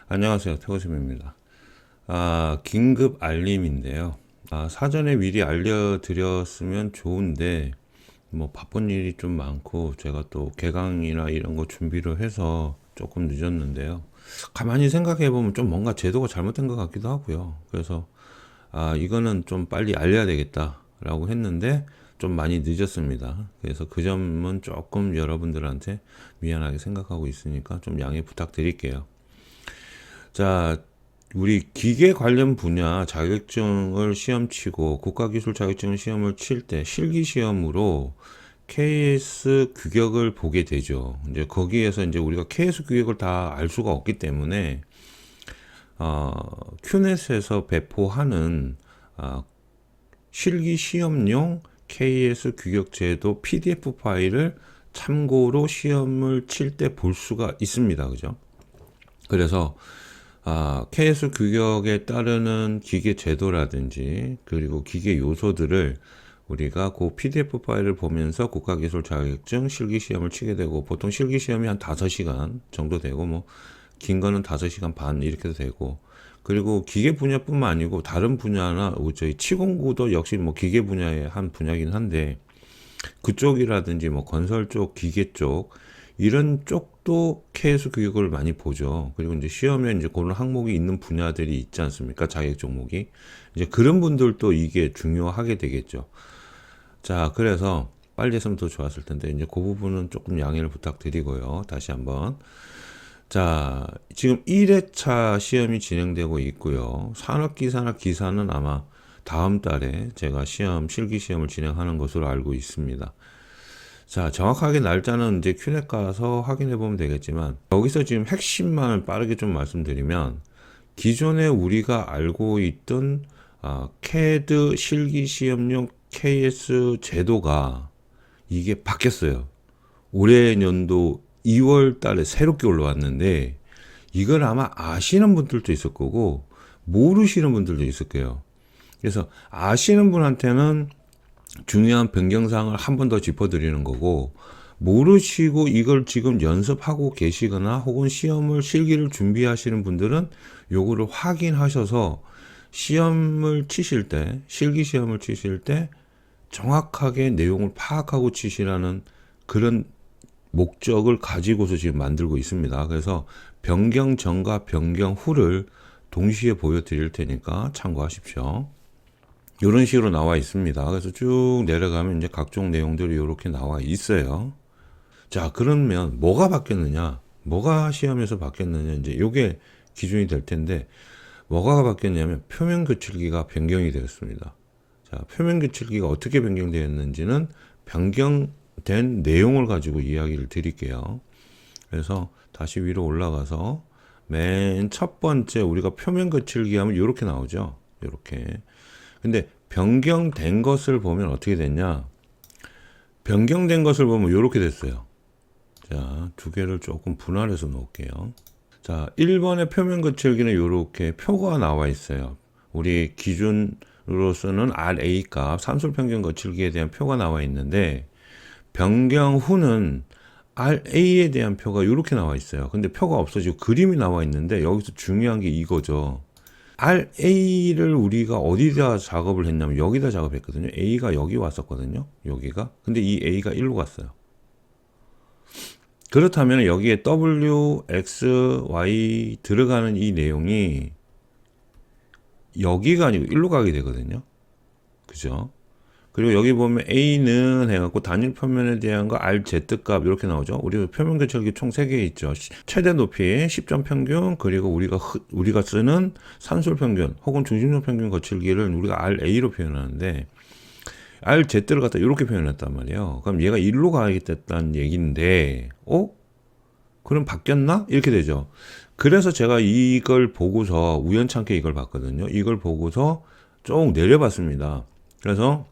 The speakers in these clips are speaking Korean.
안녕하세요. 태고쌤입니다. 긴급 알림인데요. 사전에 미리 알려드렸으면 좋은데, 뭐, 바쁜 일이 좀 많고, 제가 또 개강이나 이런 거 준비를 해서 조금 늦었는데요. 가만히 생각해보면 좀 뭔가 제도가 잘못된 것 같기도 하고요. 그래서, 이거는 좀 빨리 알려야 되겠다라고 했는데, 좀 많이 늦었습니다. 그래서 그 점은 조금 여러분들한테 미안하게 생각하고 있으니까 좀 양해 부탁드릴게요. 자, 우리 기계 관련 분야 자격증을 시험 치고 국가기술 자격증 시험을 칠 때 실기 시험으로 KS 규격을 보게 되죠. 이제 거기에서 이제 우리가 KS 규격을 다 알 수가 없기 때문에 큐넷에서 배포하는 실기 시험용 KS 규격 제도 PDF 파일을 참고로 시험을 칠 때 볼 수가 있습니다. 그죠? 그래서 KS 규격에 따르는 기계 제도라든지 그리고 기계 요소들을 우리가 그 PDF 파일을 보면서 국가기술 자격증 실기 시험을 치게 되고, 보통 실기 시험이 한 5시간 정도 되고, 뭐 긴 거는 5시간 반 이렇게 되고, 그리고 기계 분야뿐만 아니고 다른 분야나 저희 치공구도 역시 뭐 기계 분야의 한 분야긴 한데, 그쪽이라든지 뭐 건설 쪽, 기계 쪽 이런 쪽도 KS 교육을 많이 보죠. 그리고 이제 시험에 이제 그런 항목이 있는 분야들이 있지 않습니까? 자격 종목이. 이제 그런 분들도 이게 중요하게 되겠죠. 자, 그래서 빨리 했으면 더 좋았을 텐데, 이제 그 부분은 조금 양해를 부탁드리고요. 다시 한번. 자, 지금 1회차 시험이 진행되고 있고요. 산업기사나 기사는 아마 다음 달에 제가 실기 시험을 진행하는 것으로 알고 있습니다. 자, 정확하게 날짜는 이제 큐넷 가서 확인해 보면 되겠지만, 여기서 지금 핵심만을 빠르게 좀 말씀드리면, 기존에 우리가 알고 있던 CAD 실기 시험용 KS 제도가 이게 바뀌었어요. 올해 연도 2월 달에 새롭게 올라왔는데, 이걸 아마 아시는 분들도 있을 거고 모르시는 분들도 있을 거예요. 그래서 아시는 분한테는 중요한 변경사항을 한 번 더 짚어드리는 거고, 모르시고 이걸 지금 연습하고 계시거나 혹은 시험을 실기를 준비하시는 분들은 요거를 확인하셔서 시험을 치실 때, 실기 시험을 치실 때 정확하게 내용을 파악하고 치시라는 그런 목적을 가지고서 지금 만들고 있습니다. 그래서 변경 전과 변경 후를 동시에 보여드릴 테니까 참고하십시오. 이런 식으로 나와 있습니다. 그래서 쭉 내려가면 이제 각종 내용들이 이렇게 나와 있어요. 자, 그러면 뭐가 바뀌었느냐? 뭐가 시험에서 바뀌었느냐? 이제 이게 기준이 될 텐데, 뭐가 바뀌었냐면 표면 교칠기가 변경이 되었습니다. 자, 표면 교칠기가 어떻게 변경되었는지는 변경된 내용을 가지고 이야기를 드릴게요. 그래서 다시 위로 올라가서 맨 첫 번째 우리가 표면 거칠기 하면 이렇게 나오죠. 이렇게. 근데 변경된 것을 보면 어떻게 됐냐? 변경된 것을 보면 이렇게 됐어요. 자, 두 개를 조금 분할해서 놓을게요. 자, 1번의 표면 거칠기는 이렇게 표가 나와 있어요. 우리 기준으로서는 RA 값, 산술평균 거칠기에 대한 표가 나와 있는데, 변경 후는 RA에 대한 표가 이렇게 나와 있어요. 근데 표가 없어지고 그림이 나와 있는데, 여기서 중요한 게 이거죠. RA를 우리가 어디다 작업을 했냐면 여기다 작업했거든요. A가 여기 왔었거든요. 여기가. 근데 이 A가 1로 갔어요. 그렇다면 여기에 W, X, Y 들어가는 이 내용이 여기가 아니고 1로 가게 되거든요. 그죠? 그리고 여기 보면 A는 해갖고 단일 표면에 대한 거 RZ 값 이렇게 나오죠. 우리 표면 교철기 총 3개 있죠. 최대 높이, 10점 평균, 그리고 우리가 쓰는 산술 평균 혹은 중심적 평균 거칠기를 우리가 RA로 표현하는데, RZ를 갖다 이렇게 표현했단 말이에요. 그럼 얘가 1로 가겠다는 얘기인데, 그럼 바뀌었나? 이렇게 되죠. 그래서 제가 이걸 보고서 우연찮게 이걸 봤거든요. 이걸 보고서 쭉 내려봤습니다. 그래서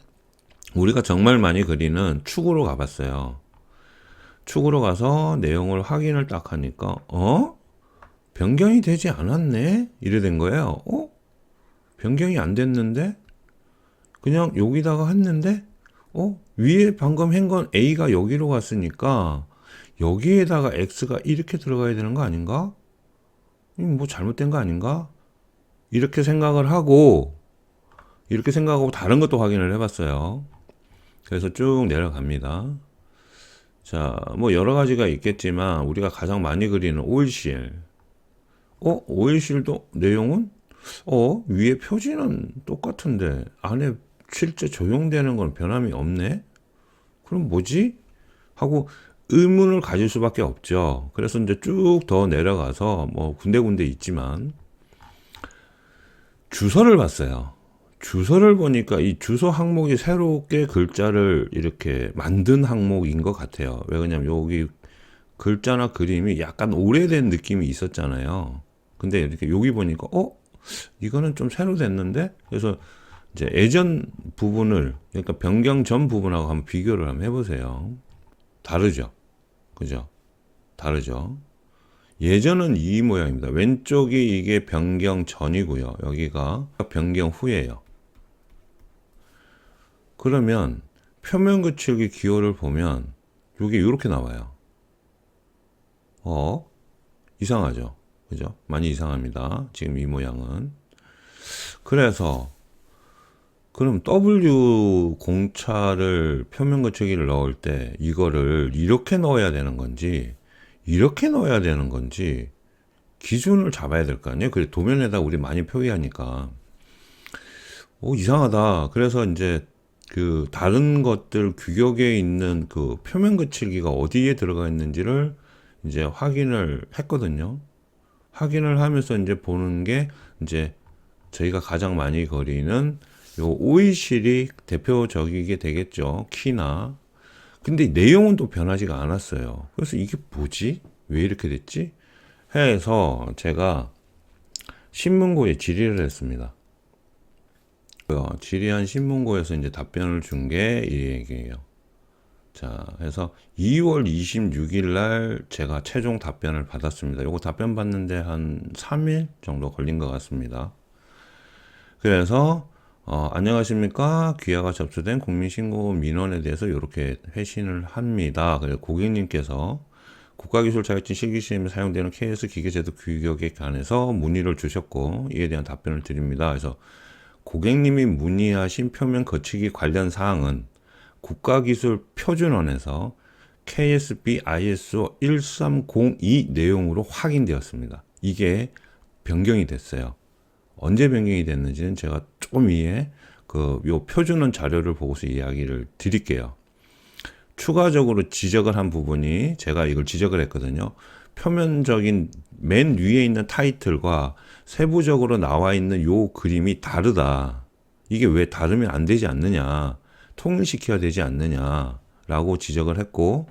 우리가 정말 많이 그리는 축으로 가봤어요. 축으로 가서 내용을 확인을 딱 하니까 변경이 되지 않았네? 이래 된 거예요. 변경이 안 됐는데? 그냥 여기다가 했는데? 위에 방금 한 건 A가 여기로 갔으니까 여기에다가 X가 이렇게 들어가야 되는 거 아닌가? 뭐 잘못된 거 아닌가? 이렇게 생각을 하고 다른 것도 확인을 해봤어요. 그래서 쭉 내려갑니다. 자, 뭐 여러 가지가 있겠지만 우리가 가장 많이 그리는 오일실. 오일실도 내용은 위에 표지는 똑같은데 안에 실제 적용되는 건 변함이 없네? 그럼 뭐지? 하고 의문을 가질 수밖에 없죠. 그래서 이제 쭉 더 내려가서 뭐 군데군데 있지만 주소를 봤어요. 주소를 보니까 이 주소 항목이 새롭게 글자를 이렇게 만든 항목인 것 같아요. 왜 그러냐면 여기 글자나 그림이 약간 오래된 느낌이 있었잖아요. 근데 이렇게 여기 보니까 이거는 좀 새로 됐는데? 그래서 이제 예전 부분을, 그러니까 변경 전 부분하고 한번 비교를 한번 해보세요. 다르죠? 그죠? 다르죠? 예전은 이 모양입니다. 왼쪽이 이게 변경 전이고요. 여기가 변경 후예요. 그러면 표면 그치기 기호를 보면 이게 이렇게 나와요. 이상하죠? 그죠? 많이 이상합니다. 지금 이 모양은. 그래서 그럼 W 공차를 표면 거치기를 넣을 때 이거를 이렇게 넣어야 되는 건지 이렇게 넣어야 되는 건지 기준을 잡아야 될 거 아니에요? 그래 도면에다 우리 많이 표기하니까 이상하다. 그래서 이제 그 다른 것들 규격에 있는 그 표면 거치기가 어디에 들어가 있는지를 이제 확인을 했거든요. 확인을 하면서 이제 보는 게 이제 저희가 가장 많이 그리는 요 오일실이 대표적이게 되겠죠. 키나. 근데 내용은 또 변하지가 않았어요. 그래서 이게 뭐지? 왜 이렇게 됐지? 해서 제가 신문고에 질의를 했습니다. 질의한 신문고에서 이제 답변을 준 게 이 얘기예요. 자, 그래서 2월 26일 날 제가 최종 답변을 받았습니다. 요거 답변 받는데 한 3일 정도 걸린 것 같습니다. 그래서 안녕하십니까. 귀하가 접수된 국민신고 민원에 대해서 이렇게 회신을 합니다. 그래서 고객님께서 국가기술 자격증 실기시험에 사용되는 KS 기계제도 규격에 관해서 문의를 주셨고 이에 대한 답변을 드립니다. 그래서 고객님이 문의하신 표면 거치기 관련 사항은 국가기술표준원에서 KSB ISO 1302 내용으로 확인되었습니다. 이게 변경이 됐어요. 언제 변경이 됐는지는 제가 조금 위에 요 표준원 자료를 보고서 이야기를 드릴게요. 추가적으로 지적을 한 부분이 제가 이걸 지적을 했거든요. 표면적인 맨 위에 있는 타이틀과 세부적으로 나와 있는 요 그림이 다르다. 이게 왜 다르면 안 되지 않느냐. 통일시켜야 되지 않느냐라고 지적을 했고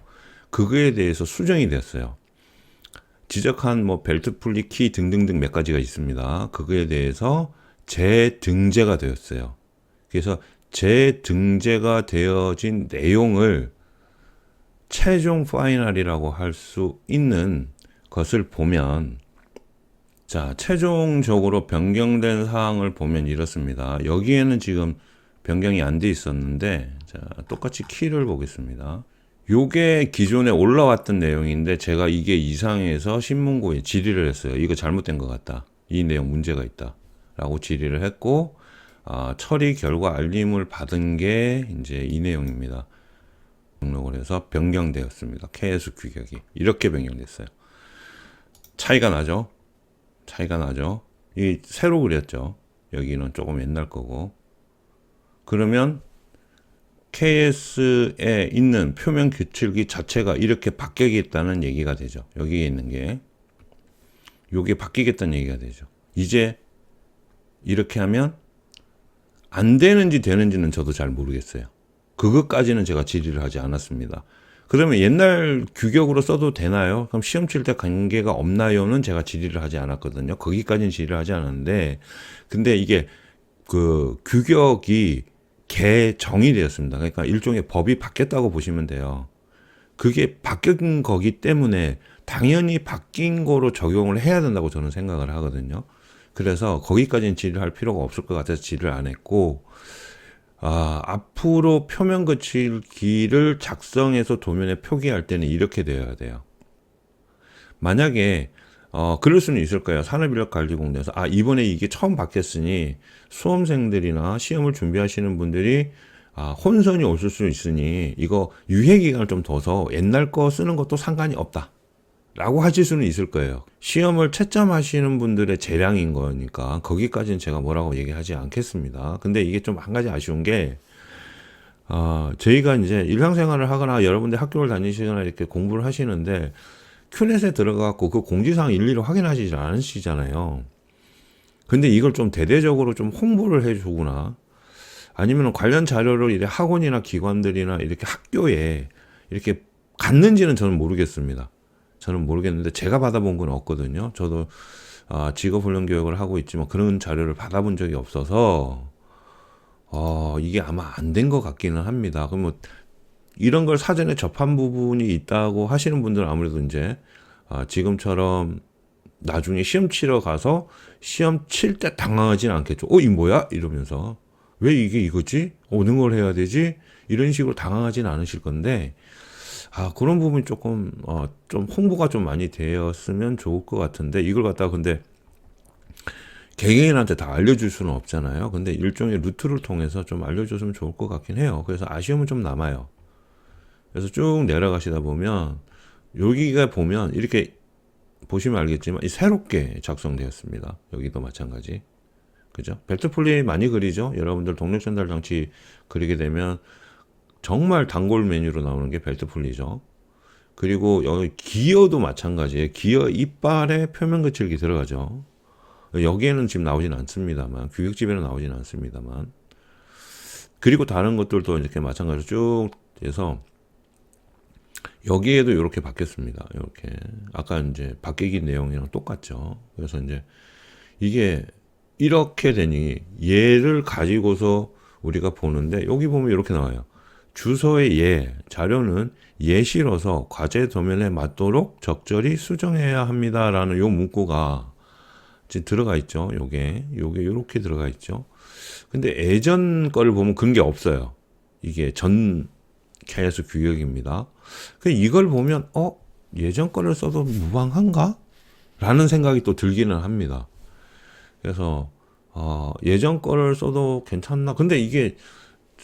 그거에 대해서 수정이 됐어요. 지적한 뭐 벨트 풀리 키 등등등 몇 가지가 있습니다. 그거에 대해서 재등재가 되었어요. 그래서 재등재가 되어진 내용을 최종 파이널이라고 할 수 있는 것을 보면 자, 최종적으로 변경된 사항을 보면 이렇습니다. 여기에는 지금 변경이 안 돼 있었는데 자, 똑같이 키를 보겠습니다. 요게 기존에 올라왔던 내용인데 제가 이게 이상해서 신문고에 질의를 했어요. 이거 잘못된 것 같다. 이 내용 문제가 있다. 라고 질의를 했고 처리 결과 알림을 받은 게 이제 이 내용입니다. 등록을 해서 변경되었습니다. KS 규격이 이렇게 변경됐어요. 차이가 나죠? 차이가 나죠? 이 새로 그렸죠? 여기는 조금 옛날 거고. 그러면 KS에 있는 표면 규칙이 자체가 이렇게 바뀌겠다는 얘기가 되죠. 여기에 있는 게 요게 바뀌겠다는 얘기가 되죠. 이제 이렇게 하면 안 되는지 되는지는 저도 잘 모르겠어요. 그것까지는 제가 질의를 하지 않았습니다. 그러면 옛날 규격으로 써도 되나요? 그럼 시험 칠 때 관계가 없나요?는 제가 질의를 하지 않았거든요. 거기까지는 질의를 하지 않았는데 근데 이게 그 규격이 개정이 되었습니다. 그러니까 일종의 법이 바뀌었다고 보시면 돼요. 그게 바뀐 거기 때문에 당연히 바뀐 거로 적용을 해야 된다고 저는 생각을 하거든요. 그래서 거기까지는 질의를 할 필요가 없을 것 같아서 질의를 안 했고 앞으로 표면 거치기를 작성해서 도면에 표기할 때는 이렇게 되어야 돼요. 만약에 그럴 수는 있을 거예요. 산업인력관리공단에서 이번에 이게 처음 바뀌었으니 수험생들이나 시험을 준비하시는 분들이 혼선이 오실 수 있으니 이거 유예 기간을 좀 둬서 옛날 거 쓰는 것도 상관이 없다 라고 하실 수는 있을 거예요. 시험을 채점하시는 분들의 재량인 거니까 거기까지는 제가 뭐라고 얘기하지 않겠습니다. 근데 이게 좀 한 가지 아쉬운 게 저희가 이제 일상생활을 하거나 여러분들 학교를 다니시거나 이렇게 공부를 하시는데 큐넷에 들어가고 그 공지사항 일일이 확인하시지 않으시잖아요. 근데 이걸 좀 대대적으로 좀 홍보를 해주거나 아니면 관련 자료를 이렇게 학원이나 기관들이나 이렇게 학교에 이렇게 갔는지는 저는 모르겠습니다. 저는 모르겠는데 제가 받아본 건 없거든요. 저도 직업훈련 교육을 하고 있지만 그런 자료를 받아본 적이 없어서 이게 아마 안 된 것 같기는 합니다. 그럼 뭐 이런 걸 사전에 접한 부분이 있다고 하시는 분들은 아무래도 이제 지금처럼 나중에 시험 치러 가서 시험 칠 때 당황하지는 않겠죠. 이 뭐야? 이러면서 왜 이게 이거지? 어느 걸 해야 되지? 이런 식으로 당황하지는 않으실 건데 그런 부분이 조금 좀 홍보가 좀 많이 되었으면 좋을 것 같은데 이걸 갖다가 근데 개개인한테 다 알려줄 수는 없잖아요. 근데 일종의 루트를 통해서 좀 알려줬으면 좋을 것 같긴 해요. 그래서 아쉬움은 좀 남아요. 그래서 쭉 내려가시다 보면 여기가 보면 이렇게 보시면 알겠지만 새롭게 작성되었습니다. 여기도 마찬가지. 그죠? 벨트폴리 많이 그리죠? 여러분들 동력 전달 장치 그리게 되면 정말 단골 메뉴로 나오는 게 벨트폴리죠. 그리고 여기 기어도 마찬가지예요. 기어 이빨에 표면 거칠기 들어가죠. 여기에는 지금 나오진 않습니다만, 규격집에는 나오진 않습니다만. 그리고 다른 것들도 이렇게 마찬가지로 쭉 해서 여기에도 이렇게 바뀌었습니다. 이렇게 아까 이제 바뀌기 내용이랑 똑같죠. 그래서 이제 이게 이렇게 되니 얘를 가지고서 우리가 보는데 여기 보면 이렇게 나와요. 주소의 예, 자료는 예시로서 과제 도면에 맞도록 적절히 수정해야 합니다라는 요 문구가 지금 들어가 있죠. 요게 이렇게 들어가 있죠. 근데 예전 거를 보면 그런 게 없어요. 이게 전 KS 규격입니다. 이걸 보면 예전 거를 써도 무방한가? 라는 생각이 또 들기는 합니다. 그래서 예전 거를 써도 괜찮나? 근데 이게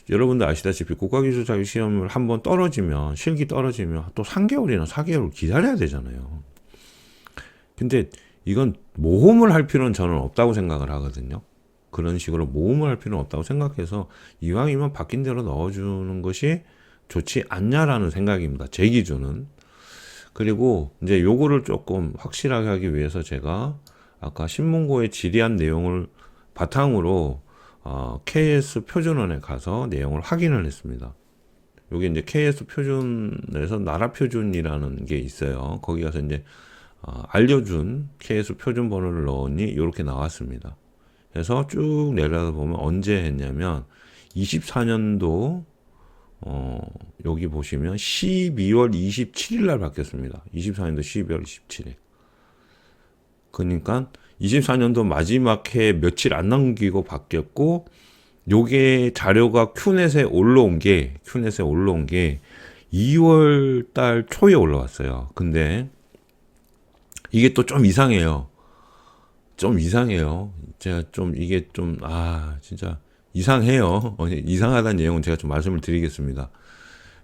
여러분들 아시다시피 국가기술 자격 시험을 한번 떨어지면 실기 떨어지면 또 3개월이나 4개월 기다려야 되잖아요. 근데 이건 모험을 할 필요는 저는 없다고 생각을 하거든요. 그런 식으로 모험을 할 필요는 없다고 생각해서 이왕이면 바뀐 대로 넣어주는 것이 좋지 않냐라는 생각입니다. 제 기준은. 그리고 이제 요거를 조금 확실하게 하기 위해서 제가 아까 신문고의 질의한 내용을 바탕으로 KS 표준원에 가서 내용을 확인을 했습니다. 여기 이제 KS 표준에서 나라 표준이라는 게 있어요. 거기 가서 이제 알려준 KS 표준 번호를 넣으니 이렇게 나왔습니다. 그래서 쭉 내려다 보면 언제 했냐면 24년도 여기 보시면 12월 27일 날 바뀌었습니다. 24년도 12월 27일. 그러니까 24년도 마지막 해 며칠 안 남기고 바뀌었고 요게 자료가 큐넷에 올라온 게 2월 달 초에 올라왔어요. 근데 이게 또 좀 이상해요. 제가 좀 이게 좀 진짜 이상해요. 이상하다는 내용은 제가 좀 말씀을 드리겠습니다.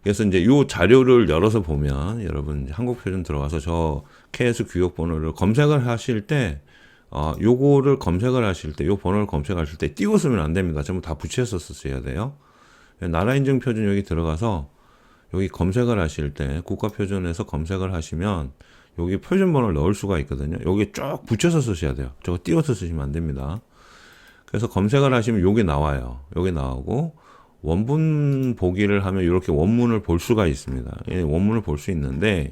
그래서 이제 이 자료를 열어서 보면 여러분 한국표준 들어가서 저 KS 규격 번호를 검색을 하실 때 요거를 검색을 하실 때 요 번호를 검색하실 때 띄워쓰면 안 됩니다. 전부 다 붙여서 써야 돼요. 나라인증 표준 여기 들어가서 여기 검색을 하실 때 국가표준에서 검색을 하시면 여기 표준 번호를 넣을 수가 있거든요. 여기 쭉 붙여서 쓰셔야 돼요. 저거 띄워서 쓰시면 안 됩니다. 그래서 검색을 하시면 요게 나와요. 요게 나오고 원문 보기를 하면 이렇게 원문을 볼 수가 있습니다. 원문을 볼 수 있는데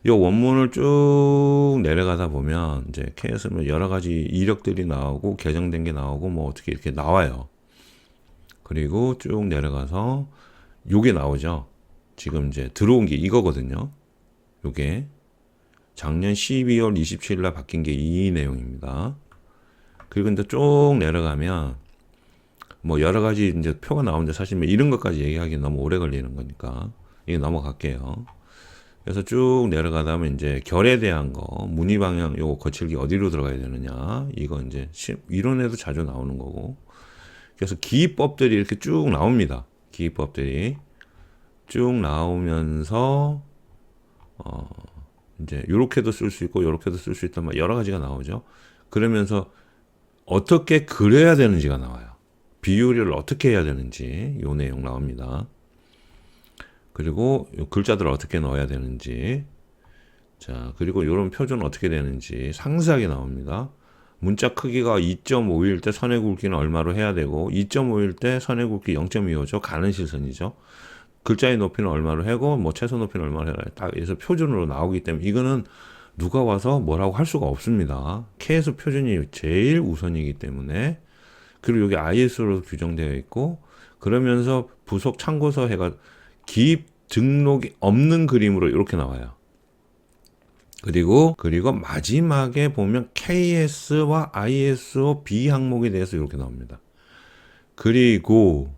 이 원문을 쭉 내려가다 보면 이제 KS는 여러 가지 이력들이 나오고 개정된 게 나오고 뭐 어떻게 이렇게 나와요. 그리고 쭉 내려가서 요게 나오죠. 지금 이제 들어온 게 이거거든요. 요게 작년 12월 27일 날 바뀐 게 이 내용입니다. 그리고 이제 쭉 내려가면 뭐 여러 가지 이제 표가 나오는데 사실 뭐 이런 것까지 얘기하기 너무 오래 걸리는 거니까 이게 넘어갈게요. 그래서 쭉 내려가다 보면 이제 결에 대한 거, 무늬 방향, 요거 거칠기 어디로 들어가야 되느냐. 이거 이제 이론에도 자주 나오는 거고. 그래서 기법들이 이렇게 쭉 나옵니다. 기법들이 쭉 나오면서 이제 요렇게도 쓸 수 있고 요렇게도 쓸 수 있다 막 여러 가지가 나오죠. 그러면서 어떻게 그려야 되는지가 나와요. 비율을 어떻게 해야 되는지 요 내용 나옵니다. 그리고 글자들을 어떻게 넣어야 되는지, 자, 그리고 이런 표준 어떻게 되는지 상세하게 나옵니다. 문자 크기가 2.5일 때 선의 굵기는 얼마로 해야 되고, 2.5일 때 선의 굵기 0.25죠. 가는 실선이죠. 글자의 높이는 얼마로 하고, 뭐 최소 높이는 얼마로 해라. 딱 그래서 표준으로 나오기 때문에 이거는 누가 와서 뭐라고 할 수가 없습니다. KS 표준이 제일 우선이기 때문에. 그리고 여기 IS로 규정되어 있고, 그러면서 부속 참고서 해가 기입 등록이 없는 그림으로 이렇게 나와요. 그리고 마지막에 보면 KS와 ISO B 항목에 대해서 이렇게 나옵니다. 그리고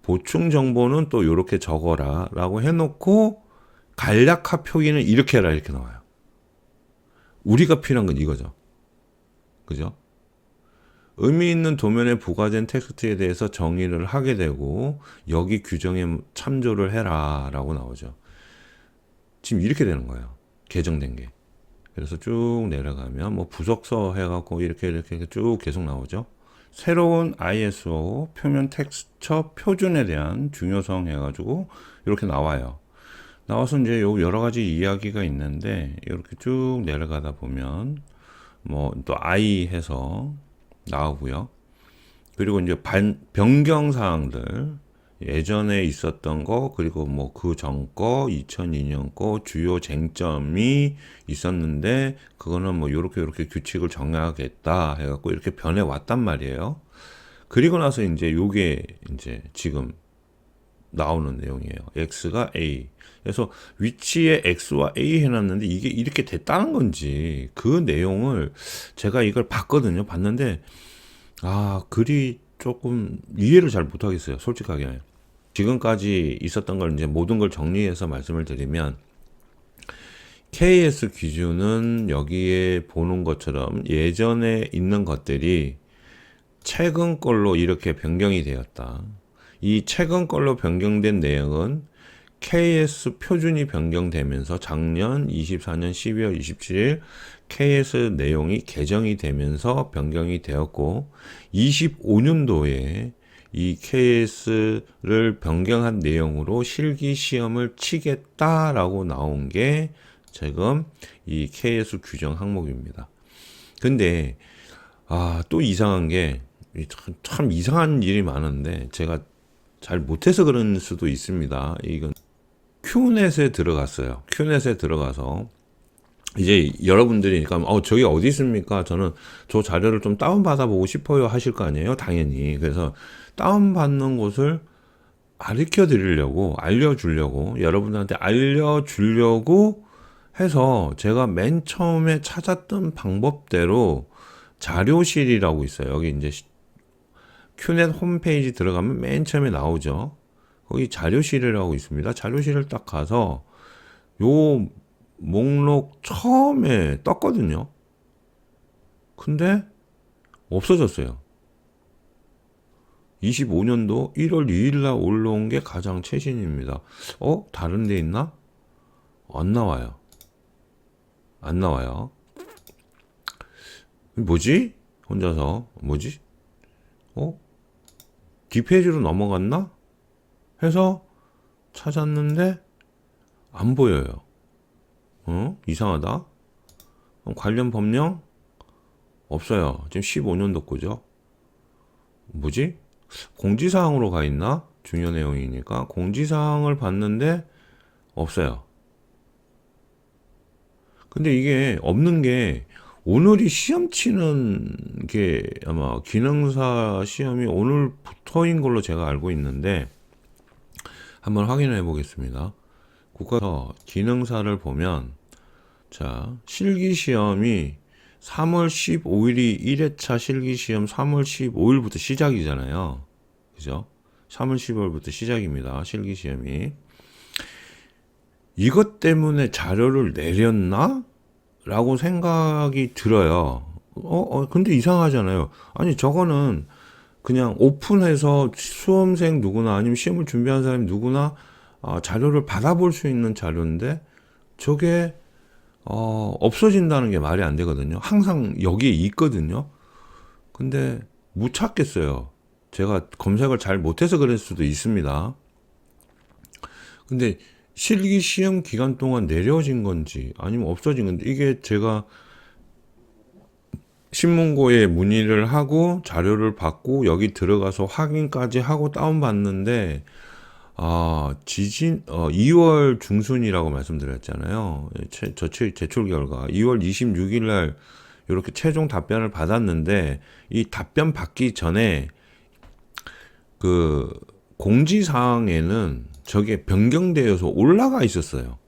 보충 정보는 또 이렇게 적어라 라고 해놓고 간략화 표기는 이렇게 해라 이렇게 나와요. 우리가 필요한 건 이거죠. 그죠? 의미 있는 도면에 부과된 텍스트에 대해서 정의를 하게 되고 여기 규정에 참조를 해라 라고 나오죠. 지금 이렇게 되는 거예요. 개정된 게. 그래서 쭉 내려가면 뭐 부속서 해갖고 이렇게 쭉 계속 나오죠. 새로운 ISO 표면 텍스처 표준에 대한 중요성 해가지고 이렇게 나와요. 나와서 이제 요 여러 가지 이야기가 있는데 이렇게 쭉 내려가다 보면 뭐 또 I 해서 나오고요. 그리고 이제 변경 사항들 예전에 있었던 거 그리고 뭐 그 전 거 2002년 거 주요 쟁점이 있었는데 그거는 뭐 요렇게 규칙을 정하겠다 해갖고 이렇게 변해 왔단 말이에요. 그리고 나서 이제 요게 이제 지금 나오는 내용이에요. X가 A. 그래서 위치에 X와 A 해놨는데 이게 이렇게 됐다는 건지 그 내용을 제가 이걸 봤거든요. 봤는데 글이 조금 이해를 잘 못하겠어요. 솔직하게. 지금까지 있었던 걸 이제 모든 걸 정리해서 말씀을 드리면 KS 기준은 여기에 보는 것처럼 예전에 있는 것들이 최근 걸로 이렇게 변경이 되었다. 이 최근 걸로 변경된 내용은 KS 표준이 변경되면서 작년 24년 12월 27일 KS 내용이 개정이 되면서 변경이 되었고 25년도에 이 KS를 변경한 내용으로 실기 시험을 치겠다라고 나온 게 지금 이 KS 규정 항목입니다. 근데 또 이상한 게 참 이상한 일이 많은데 제가 잘 못해서 그런 수도 있습니다. 이건 큐넷에 들어갔어요. 큐넷에 들어가서 이제 여러분들이 그러니까 저기 어디 있습니까? 저는 저 자료를 좀 다운받아 보고 싶어요 하실 거 아니에요? 당연히. 그래서 다운받는 곳을 가르쳐 드리려고 알려주려고 여러분들한테 알려주려고 해서 제가 맨 처음에 찾았던 방법대로 자료실이라고 있어요. 여기 이제 큐넷 홈페이지 들어가면 맨 처음에 나오죠. 거기 자료실이라고 있습니다. 자료실을 딱 가서 요 목록 처음에 떴거든요. 근데 없어졌어요. 25년도 1월 2일 날 올라온 게 가장 최신입니다. 다른 데 있나? 안 나와요. 안 나와요. 뭐지? 혼자서 뭐지? 뒷페이지로 넘어갔나? 해서 찾았는데 안 보여요. 이상하다. 관련 법령 없어요. 지금 15년도 거죠. 뭐지? 공지사항으로 가 있나? 중요 내용이니까 공지사항을 봤는데 없어요. 근데 이게 없는 게 오늘이 시험 치는 게 아마 기능사 시험이 오늘부터인 걸로 제가 알고 있는데 한번 확인해 보겠습니다. 국가서 기능사를 보면 자 실기시험이 3월 15일이 1회차 실기시험 3월 15일부터 시작이잖아요. 그죠? 3월 15일부터 시작입니다. 실기시험이. 이것 때문에 자료를 내렸나? 라고 생각이 들어요. 근데 이상하잖아요. 아니, 저거는 그냥 오픈해서 수험생 누구나 아니면 시험을 준비한 사람 누구나 자료를 받아볼 수 있는 자료인데 저게 없어진다는 게 말이 안 되거든요. 항상 여기에 있거든요. 근데 못 찾겠어요. 제가 검색을 잘 못해서 그럴 수도 있습니다. 근데 실기 시험 기간 동안 내려진 건지 아니면 없어진 건지 이게 제가 신문고에 문의를 하고 자료를 받고 여기 들어가서 확인까지 하고 다운받는데 2월 중순이라고 말씀드렸잖아요. 제출 결과 2월 26일 날 이렇게 최종 답변을 받았는데 이 답변 받기 전에 그 공지사항에는 저게 변경되어서 올라가 있었어요.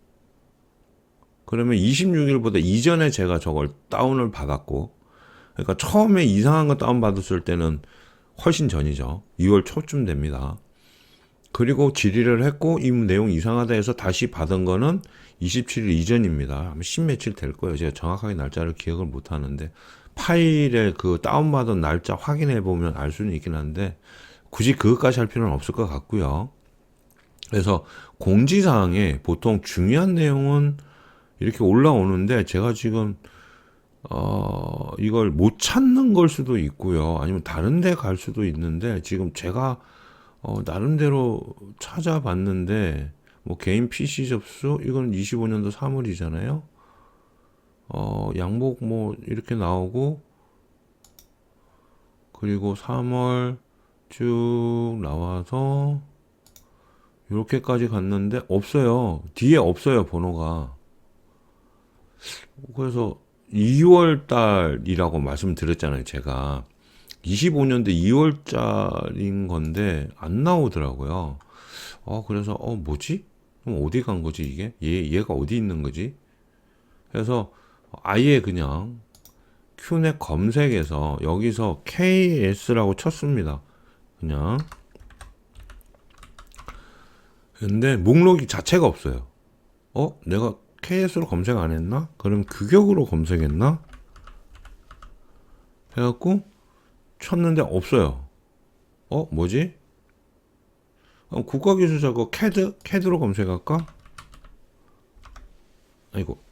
그러면 26일보다 이전에 제가 저걸 다운을 받았고, 그러니까 처음에 이상한 거 다운받았을 때는 훨씬 전이죠. 2월 초쯤 됩니다. 그리고 질의를 했고 이 내용 이상하다 해서 다시 받은 거는 27일 이전입니다. 10 며칠 될 거예요. 제가 정확하게 날짜를 기억을 못 하는데 파일에 그 다운받은 날짜 확인해 보면 알 수는 있긴 한데 굳이 그것까지 할 필요는 없을 것 같고요. 그래서 공지사항에 보통 중요한 내용은 이렇게 올라오는데 제가 지금 이걸 못 찾는 걸 수도 있고요. 아니면 다른 데 갈 수도 있는데 지금 제가 나름대로 찾아봤는데 뭐 개인 PC 접수 이건 25년도 3월이잖아요. 양복 뭐 이렇게 나오고 그리고 3월 쭉 나와서 이렇게까지 갔는데 없어요. 뒤에 없어요, 번호가. 그래서 2월 달이라고 말씀드렸잖아요, 제가. 25년도 2월달인 건데 안 나오더라고요. 그래서 뭐지? 그럼 어디 간 거지 이게? 얘가 어디 있는 거지? 그래서 아예 그냥 큐넷 검색해서 여기서 KS라고 쳤습니다. 그냥. 근데 목록이 자체가 없어요. 내가 KS로 검색 안 했나? 그럼 규격으로 검색했나? 해갖고 쳤는데 없어요. 뭐지? 국가기술자고 캐드로 검색할까? 아이고.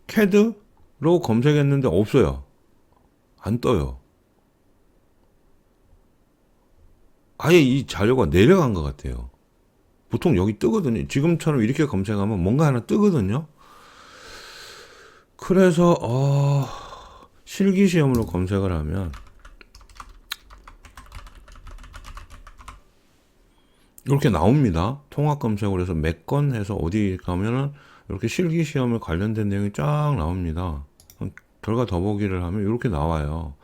캐드로 검색했는데 없어요. 안 떠요. 아예 이 자료가 내려간 것 같아요. 보통 여기 뜨거든요. 지금처럼 이렇게 검색하면 뭔가 하나 뜨거든요. 그래서 실기시험으로 검색을 하면 이렇게 나옵니다. 통합 검색을 해서 몇 건 해서 어디 가면은 이렇게 실기시험에 관련된 내용이 쫙 나옵니다. 결과 더보기를 하면 이렇게 나와요.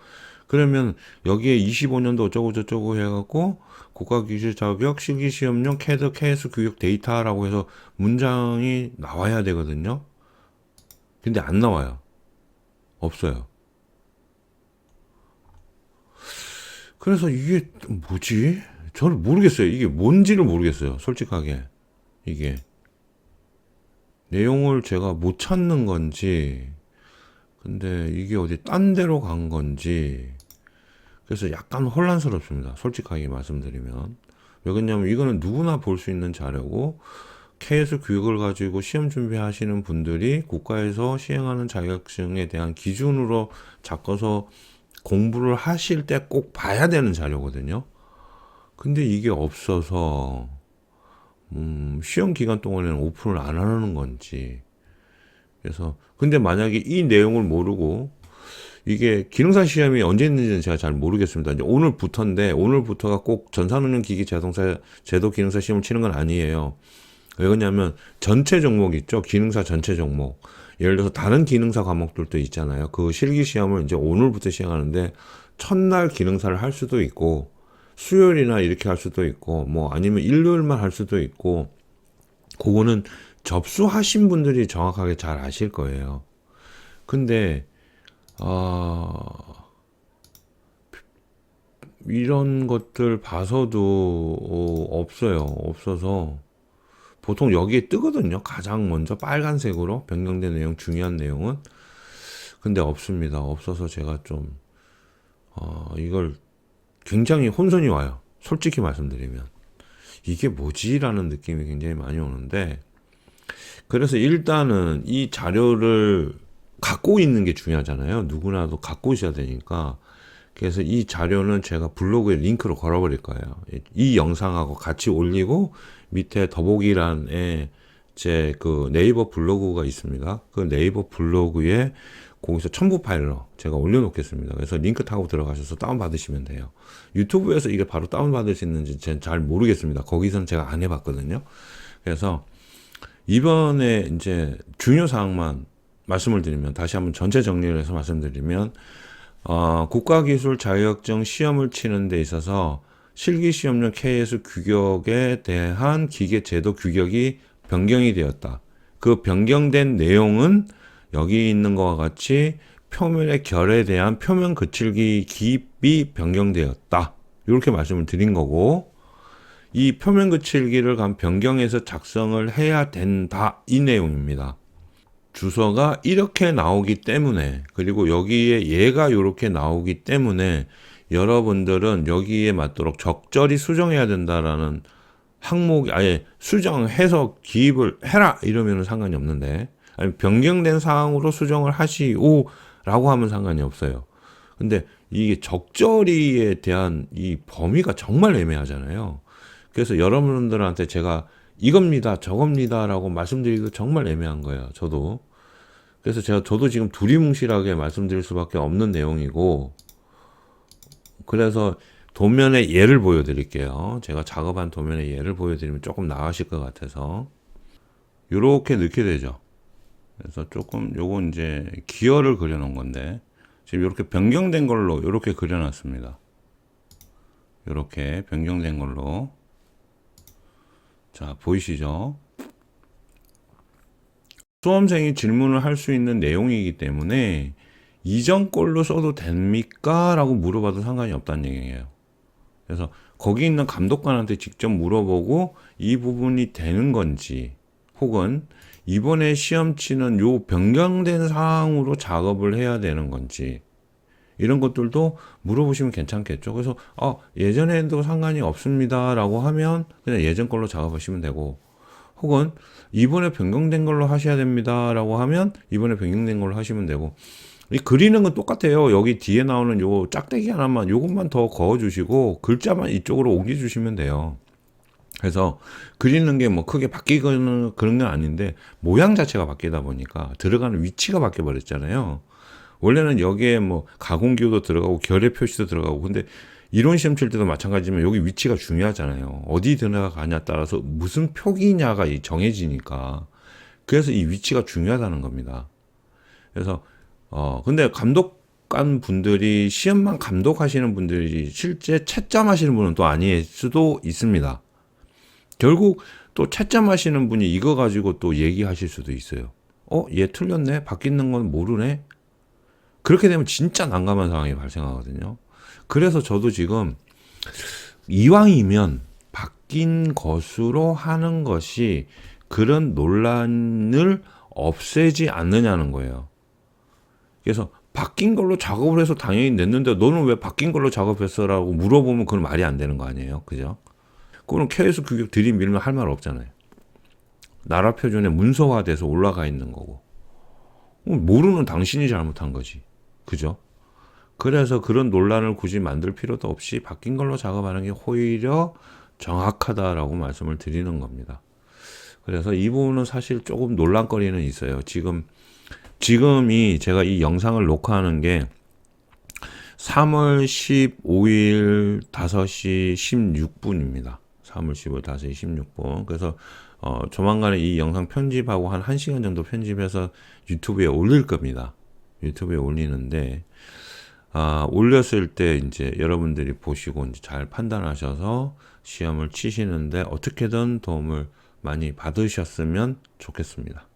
그러면 여기에 25년도 어쩌고 저쩌고 해갖고 국가기술 자격 실기시험용 캐드 KS 교육 데이터라고 해서 문장이 나와야 되거든요. 근데 안 나와요. 없어요. 그래서 이게 뭐지? 저는 모르겠어요. 이게 뭔지를 모르겠어요. 솔직하게. 이게 내용을 제가 못 찾는 건지 근데 이게 어디 딴 데로 간 건지 그래서 약간 혼란스럽습니다. 솔직하게 말씀드리면. 왜 그러냐면 이거는 누구나 볼 수 있는 자료고 KS 교육을 가지고 시험 준비하시는 분들이 국가에서 시행하는 자격증에 대한 기준으로 잡고서 공부를 하실 때 꼭 봐야 되는 자료거든요. 근데 이게 없어서 시험 기간 동안에는 오픈을 안 하는 건지. 그래서 근데 만약에 이 내용을 모르고 이게 기능사 시험이 언제 있는지는 제가 잘 모르겠습니다. 이제 오늘부터인데 오늘부터가 꼭 전산운영기기 자동차 제도 기능사 시험을 치는 건 아니에요. 왜 그러냐면 전체 종목 있죠. 기능사 전체 종목. 예를 들어서 다른 기능사 과목들도 있잖아요. 그 실기 시험을 이제 오늘부터 시행하는데 첫날 기능사를 할 수도 있고 수요일이나 이렇게 할 수도 있고 뭐 아니면 일요일만 할 수도 있고 그거는 접수하신 분들이 정확하게 잘 아실 거예요. 근데 이런 것들 봐서도 없어요. 없어서 보통 여기에 뜨거든요. 가장 먼저 빨간색으로 변경된 내용, 중요한 내용은. 근데 없습니다. 없어서 제가 좀 이걸 굉장히 혼선이 와요. 솔직히 말씀드리면 이게 뭐지라는 느낌이 굉장히 많이 오는데, 그래서 일단은 이 자료를 갖고 있는 게 중요하잖아요. 누구나도 갖고 있어야 되니까. 그래서 이 자료는 제가 블로그에 링크로 걸어버릴 거예요. 이 영상하고 같이 올리고 밑에 더보기란에 제 그 네이버 블로그가 있습니다. 그 네이버 블로그에 거기서 첨부 파일로 제가 올려놓겠습니다. 그래서 링크 타고 들어가셔서 다운받으시면 돼요. 유튜브에서 이게 바로 다운받을 수 있는지 저는 잘 모르겠습니다. 거기서는 제가 안 해봤거든요. 그래서 이번에 이제 중요 사항만 말씀을 드리면, 다시 한번 전체 정리를 해서 말씀드리면, 국가기술 자격증 시험을 치는 데 있어서 실기시험용 KS 규격에 대한 기계제도 규격이 변경이 되었다. 그 변경된 내용은 여기 있는 것과 같이 표면의 결에 대한 표면 거칠기 기입이 변경되었다. 이렇게 말씀을 드린 거고, 이 표면 거칠기를 변경해서 작성을 해야 된다. 이 내용입니다. 주소가 이렇게 나오기 때문에, 그리고 여기에 얘가 이렇게 나오기 때문에 여러분들은 여기에 맞도록 적절히 수정해야 된다라는 항목이, 아예 수정해서 기입을 해라 이러면 상관이 없는데, 아니 변경된 사항으로 수정을 하시오 라고 하면 상관이 없어요. 근데 이게 적절히에 대한 이 범위가 정말 애매하잖아요. 그래서 여러분들한테 제가 이겁니다, 저겁니다 라고 말씀드리기도 정말 애매한 거예요. 저도. 그래서 저도 지금 두리뭉실하게 말씀드릴 수밖에 없는 내용이고, 그래서 도면의 예를 보여드릴게요. 제가 작업한 도면의 예를 보여드리면 조금 나으실 것 같아서. 요렇게 넣게 되죠. 그래서 조금 요거 이제 기어를 그려놓은 건데, 지금 이렇게 변경된 걸로 이렇게 그려놨습니다. 이렇게 변경된 걸로. 자, 보이시죠? 수험생이 질문을 할 수 있는 내용이기 때문에 이전 걸로 써도 됩니까? 라고 물어봐도 상관이 없다는 얘기예요. 그래서 거기 있는 감독관한테 직접 물어보고 이 부분이 되는 건지, 혹은 이번에 시험 치는 요 변경된 사항으로 작업을 해야 되는 건지, 이런 것들도 물어보시면 괜찮겠죠. 그래서 예전에도 상관이 없습니다 라고 하면 그냥 예전 걸로 작업하시면 되고, 혹은 이번에 변경된 걸로 하셔야 됩니다 라고 하면 이번에 변경된 걸로 하시면 되고, 이 그리는 건 똑같아요. 여기 뒤에 나오는 요 짝대기 하나만, 요것만 더 그어 주시고 글자만 이쪽으로 옮겨 주시면 돼요. 그래서 그리는 게 뭐 크게 바뀌거나 그런 건 아닌데, 모양 자체가 바뀌다 보니까 들어가는 위치가 바뀌어 버렸잖아요. 원래는 여기에 뭐 가공기호도 들어가고 결의 표시도 들어가고, 근데 이론 시험 칠 때도 마찬가지지만 여기 위치가 중요하잖아요. 어디 들어가냐 따라서 무슨 표기냐가 정해지니까. 그래서 이 위치가 중요하다는 겁니다. 그래서 근데 감독관 분들이, 시험만 감독하시는 분들이 실제 채점하시는 분은 또 아닐 수도 있습니다. 결국 또 채점하시는 분이 이거 가지고 또 얘기하실 수도 있어요. 얘 틀렸네? 바뀌는 건 모르네? 그렇게 되면 진짜 난감한 상황이 발생하거든요. 그래서 저도 지금 이왕이면 바뀐 것으로 하는 것이 그런 논란을 없애지 않느냐는 거예요. 그래서 바뀐 걸로 작업을 해서 당연히 냈는데 너는 왜 바뀐 걸로 작업했어? 라고 물어보면 그건 말이 안 되는 거 아니에요. 그죠? 그거는 KS 규격 들이밀면 할 말 없잖아요. 나라 표준에 문서화돼서 올라가 있는 거고. 모르는 당신이 잘못한 거지. 그죠? 그래서 그런 논란을 굳이 만들 필요도 없이 바뀐 걸로 작업하는 게 오히려 정확하다라고 말씀을 드리는 겁니다. 그래서 이 부분은 사실 조금 논란거리는 있어요. 지금이 제가 이 영상을 녹화하는 게 3월 15일 5시 16분입니다. 3월 15일 5시 16분. 그래서 조만간에 이 영상 편집하고 한 1시간 정도 편집해서 유튜브에 올릴 겁니다. 유튜브에 올리는데, 올렸을 때 이제 여러분들이 보시고 이제 잘 판단하셔서 시험을 치시는데 어떻게든 도움을 많이 받으셨으면 좋겠습니다.